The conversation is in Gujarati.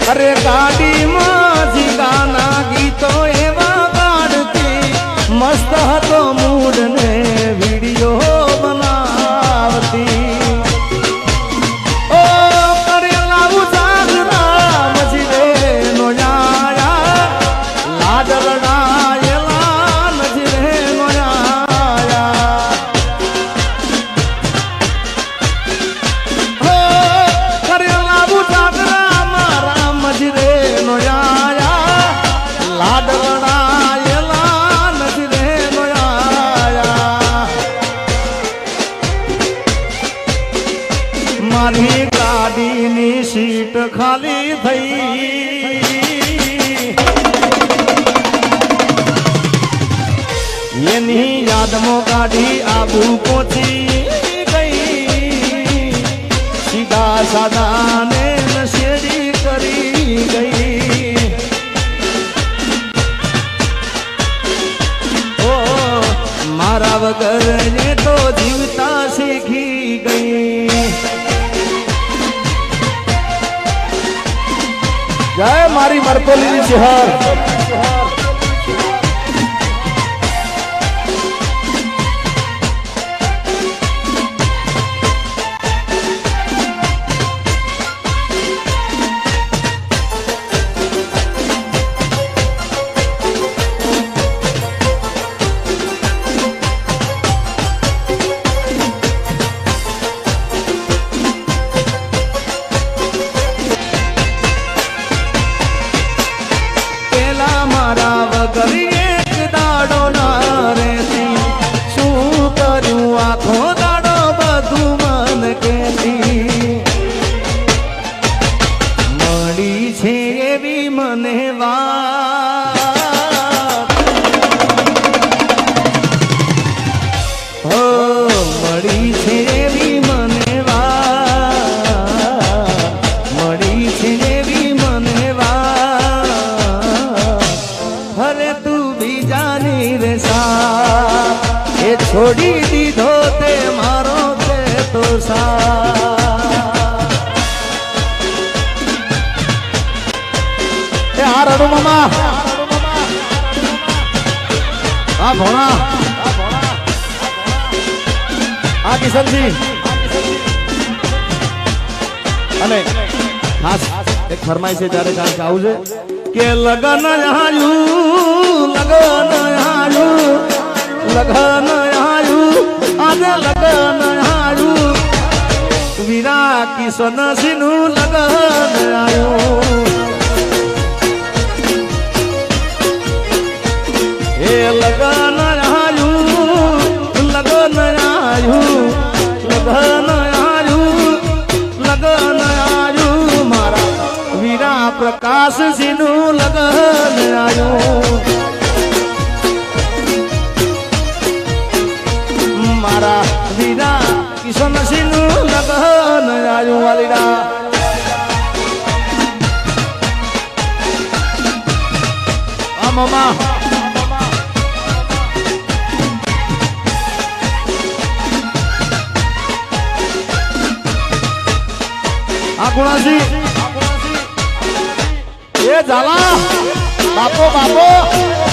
અરે ગાડીમાં જીગાના ગીતો એવા ગાડતી મસ્ત હતો મૂડ ને વિડીયો બનાવતી ઓ કરેલા ઉજાગરા મજીરે નો આયા લાડરડાયેલા નજરે નો આયા હો કરેલા ઉજાગરા મારા મજીરે નો આયા લાડરડાયેલા નજરે નો આયા મારી ગાડીની સીટ ખાલી થઈ એની યાદમાં ગાડી આબુ પહોંચી ગઈ સીધા સાદા ને નશેડી કરી ગઈ ઓ મારા વગર એ તો જીવતા શીખી ગઈ જય મારી મરતોલીની શહેર એક દાડો ના રેતી શું કર્યું આખો દાડો બધું મન કેતી મળી છે એવી મને વાત હો મળી છે એવી મને વાત મળી છે એવી મને વાત અરે તું બીજાની રે સા એ છોડી દીધો તે મારો તે તો સા એ આ રડુ મામા આ ભોણા આ કિશનજી અને ખાસ એક ફરમાઈ છે ત્યારે કારણ કે આવું છે કે લગન આયું લગન આયું લગન આયું આજે લગન આયું વીરા કિશન સિંહનું લગન આયું એ લગન આયું લગન આયું લગન આયું લગન આયું મારા વીરા પ્રકાશ સિંહનું લગન આયું મારા વીરા કિશન સિંહનું લગન આયું વાલીડા આ મામા આ ગુણાજી એ ઝાલા બાપો બાપો